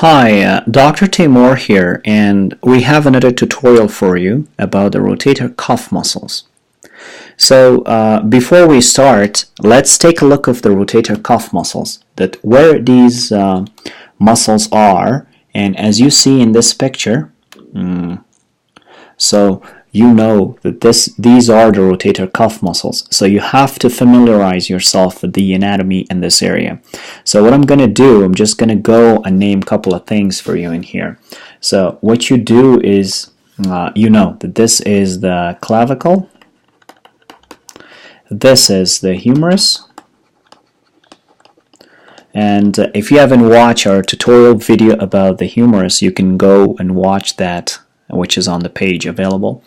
Hi, Dr. Timur here, and we have another tutorial for you about the rotator cuff muscles. So before we start, let's take a look of the rotator cuff muscles, that where these muscles are, and as you see in this picture, so you know that these are the rotator cuff muscles. So you have to familiarize yourself with the anatomy in this area. So what I'm going to do, I'm just going to go and name a couple of things for you in here. So what you do is, you know that this is the clavicle, this is the humerus, and if you haven't watched our tutorial video about the humerus, you can go and watch that, which is on the page available.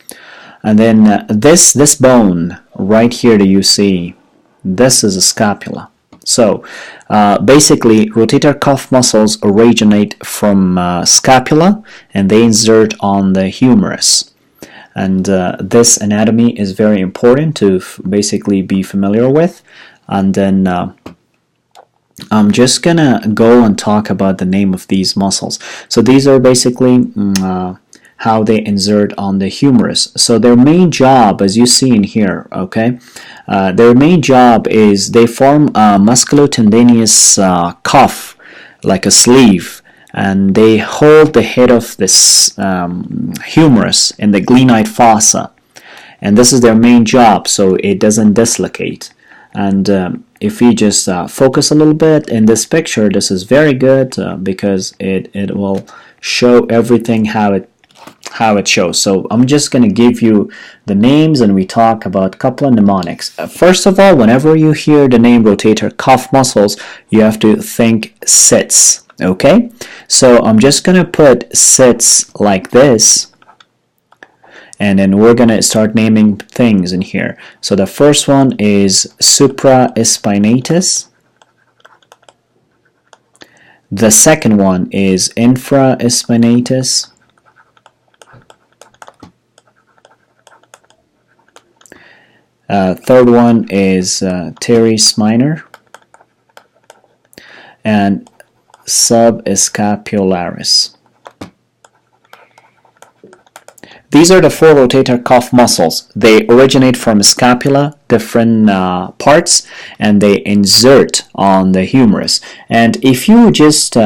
And then this bone right here that you see, this is a scapula. So basically rotator cuff muscles originate from scapula and they insert on the humerus. And this anatomy is very important to basically be familiar with. And then I'm just gonna go and talk about the name of these muscles. So these are basically how they insert on the humerus. So their main job, as you see in here, okay, their main job is they form a musculotendinous cuff, like a sleeve, and they hold the head of this humerus in the glenoid fossa, and this is their main job, so it doesn't dislocate. And if we just focus a little bit in this picture, this is very good because it will show everything how it shows. So I'm just going to give you the names and we talk about a couple of mnemonics. First of all, whenever you hear the name rotator cuff muscles, you have to think sits, okay? So I'm just going to put sits like this, and then we're going to start naming things in here. So the first one is Supraspinatus. The second one is Infraspinatus. Third one is Teres minor and Subscapularis. These are the four rotator cuff muscles. They originate from scapula, different parts, and they insert on the humerus. And if you just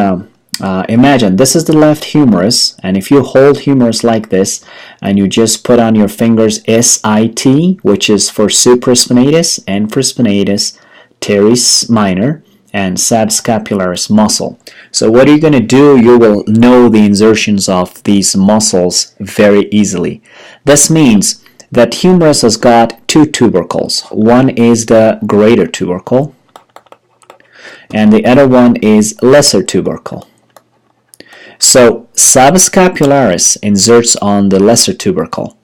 imagine this is the left humerus, and if you hold humerus like this and you just put on your fingers SIT, which is for supraspinatus, infraspinatus, teres minor, and subscapularis muscle. So what are you going to do? You will know the insertions of these muscles very easily. This means that humerus has got two tubercles. One is the greater tubercle and the other one is lesser tubercle. So subscapularis inserts on the lesser tubercle,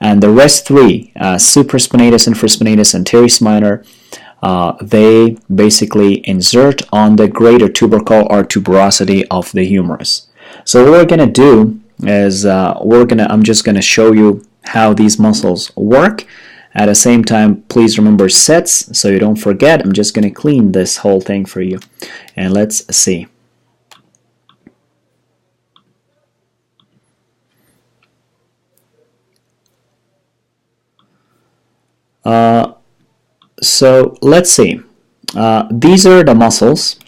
and the rest three, supraspinatus, infraspinatus, and teres minor, they basically insert on the greater tubercle or tuberosity of the humerus. So what we're going to do is I'm just going to show you how these muscles work. At the same time, please remember sets so you don't forget. I'm just going to clean this whole thing for you, and let's see. So let's see. These are the muscles.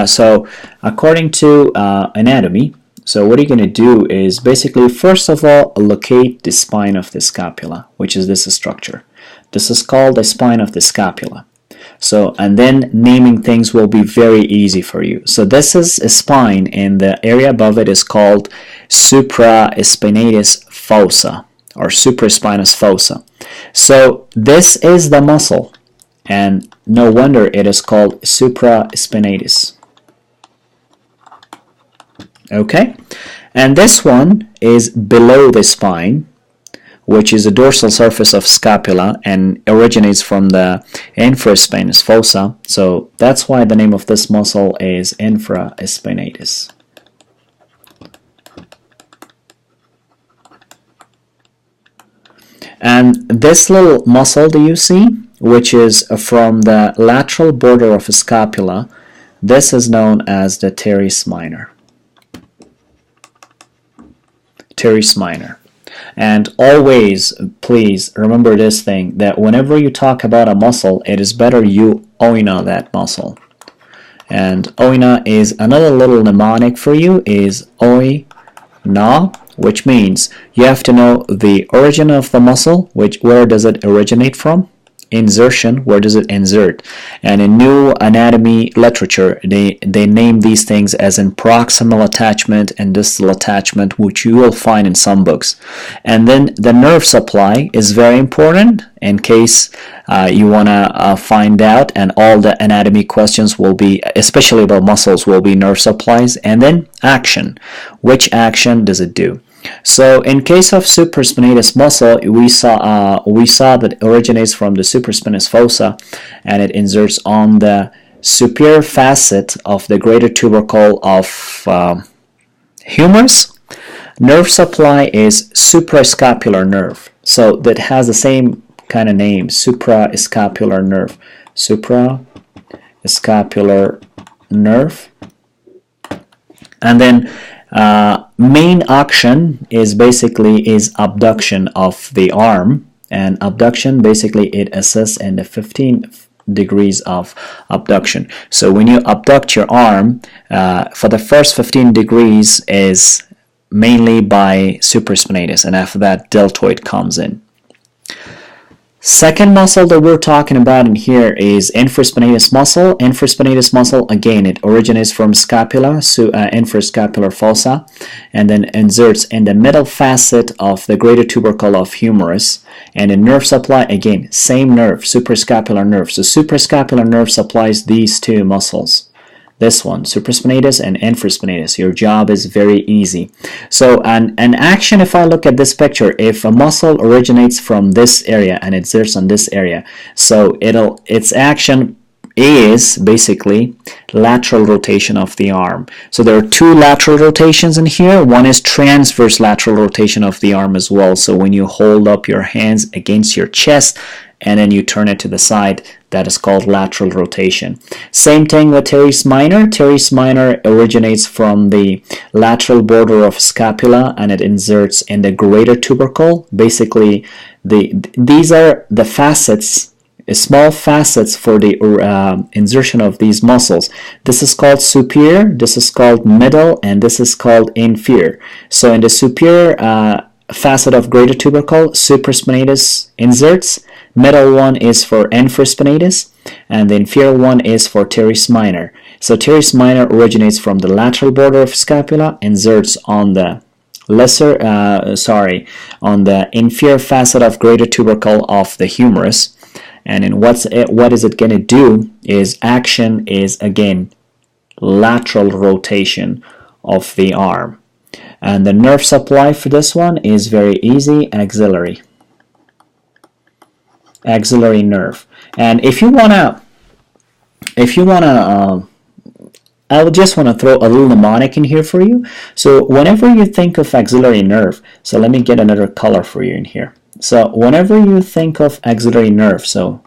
So according to anatomy, so what you're going to do is basically, first of all, locate the spine of the scapula, which is this structure. This is called the spine of the scapula. So, and then naming things will be very easy for you. So this is a spine, and the area above it is called supraspinatus fossa or supraspinous fossa. So this is the muscle, and no wonder it is called supraspinatus. Okay, and this one is below the spine, which is the dorsal surface of scapula and originates from the infraspinatus fossa. So that's why the name of this muscle is infraspinatus. And this little muscle that you see, which is from the lateral border of a scapula, this is known as the teres minor. teres minor. And always, please remember this thing, that whenever you talk about a muscle, it is better you oina that muscle. And oina is another little mnemonic for you, is oi na, which means you have to know the origin of the muscle, where does it originate from, insertion, where does it insert. And in new anatomy literature, they name these things as in proximal attachment and distal attachment, which you will find in some books. And then the nerve supply is very important in case you want to find out, and all the anatomy questions will be, especially about muscles, will be nerve supplies. And then action, which action does it do? So in case of supraspinatus muscle, we saw that it originates from the supraspinatus fossa, and it inserts on the superior facet of the greater tubercle of humerus. Nerve supply is suprascapular nerve. So that has the same kind of name, suprascapular nerve. Suprascapular nerve. And then main action is abduction of the arm, and abduction basically it assists in the 15 degrees of abduction. So when you abduct your arm, for the first 15 degrees is mainly by supraspinatus, and after that deltoid comes in. Second muscle that we're talking about in here is infraspinatus muscle. Infraspinatus muscle, again, it originates from scapula, infrascapular fossa, and then inserts in the middle facet of the greater tubercle of humerus. And in nerve supply, again, same nerve, suprascapular nerve. So suprascapular nerve supplies these two muscles. This one, supraspinatus and infraspinatus. Your job is very easy. So an action, if I look at this picture, if a muscle originates from this area and it exerts on this area, so its action is basically lateral rotation of the arm. So there are two lateral rotations in here. One is transverse lateral rotation of the arm as well. So when you hold up your hands against your chest and then you turn it to the side, that is called lateral rotation. Same thing with teres minor. Teres minor originates from the lateral border of scapula and it inserts in the greater tubercle. Basically, these are the facets, small facets for the insertion of these muscles. This is called superior, this is called middle, and this is called inferior. So in the superior facet of greater tubercle, supraspinatus inserts. Middle one is for infraspinatus, and the inferior one is for teres minor. So teres minor originates from the lateral border of scapula, inserts on the on the inferior facet of greater tubercle of the humerus. And in what is it going to do is action is again lateral rotation of the arm. And the nerve supply for this one is very easy, axillary nerve. And if you wanna I would just want to throw a little mnemonic in here for you. So whenever you think of axillary nerve, so let me get another color for you in here. So whenever you think of axillary nerve, so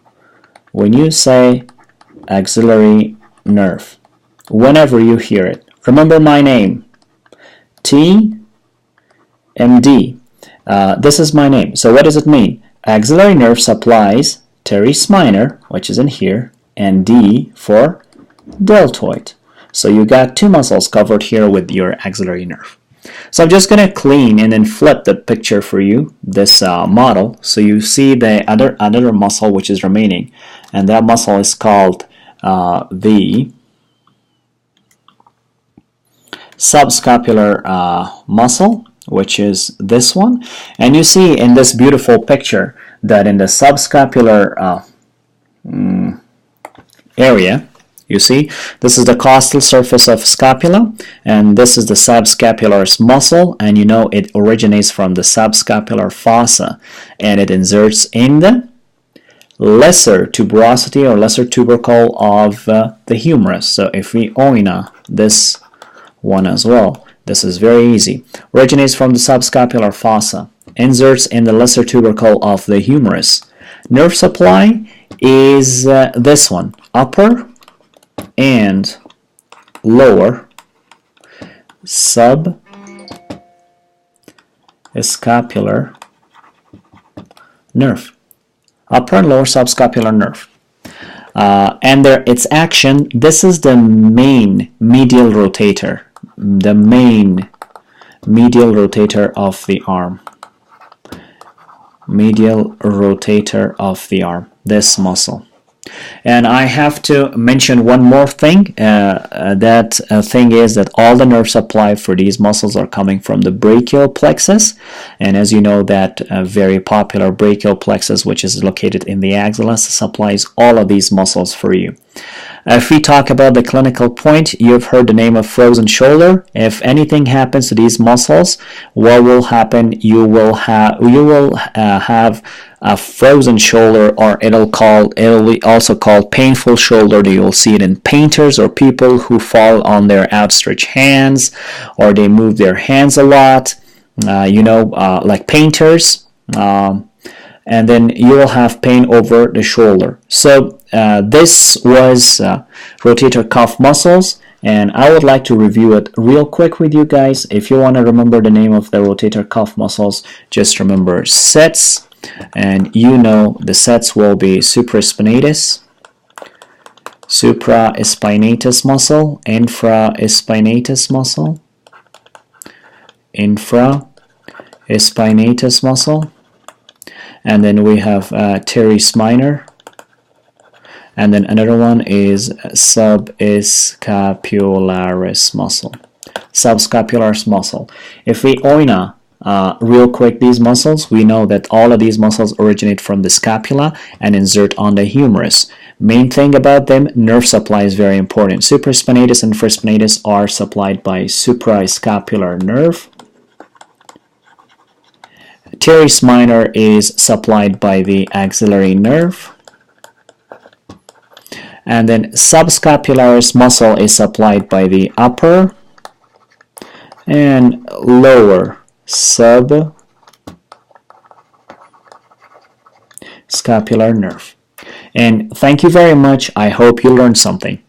when you say axillary nerve, whenever you hear it, remember my name, TMD. This is my name. So what does it mean? Axillary nerve supplies teres minor, which is in here, and D for deltoid. So you got two muscles covered here with your axillary nerve. So I'm just going to clean and then flip the picture for you, this model, so you see the other muscle which is remaining, and that muscle is called the subscapular muscle, which is this one. And you see in this beautiful picture that in the subscapular area, you see, this is the costal surface of scapula, and this is the subscapularis muscle, and you know it originates from the subscapular fossa, and it inserts in the lesser tuberosity or lesser tubercle of the humerus. So if we oina this one as well, this is very easy. Originates from the subscapular fossa, inserts in the lesser tubercle of the humerus. Nerve supply is this one, upper and lower subscapularis subscapular nerve. Upper and lower subscapular nerve. And its action, this is the main medial rotator. The main medial rotator of the arm. Medial rotator of the arm. This muscle. And I have to mention one more thing. That thing is that all the nerve supply for these muscles are coming from the brachial plexus. And as you know, that very popular brachial plexus, which is located in the axilla, supplies all of these muscles for you. If we talk about the clinical point, you've heard the name of frozen shoulder. If anything happens to these muscles, what will happen? You will have a frozen shoulder, or it'll be also called painful shoulder. You'll see it in painters or people who fall on their outstretched hands, or they move their hands a lot. Like painters. And then you will have pain over the shoulder. So this was rotator cuff muscles, and I would like to review it real quick with you guys. If you want to remember the name of the rotator cuff muscles, just remember sets, and you know the sets will be supraspinatus, supraspinatus muscle, infraspinatus muscle, infraspinatus muscle, and then we have Teres minor, and then another one is Subscapularis muscle. Subscapularis muscle. If we oina real quick these muscles, we know that all of these muscles originate from the scapula and insert on the humerus. Main thing about them, nerve supply is very important. Supraspinatus and infraspinatus are supplied by suprascapular nerve. Teres minor is supplied by the axillary nerve. And then subscapularis muscle is supplied by the upper and lower subscapular nerve. And thank you very much. I hope you learned something.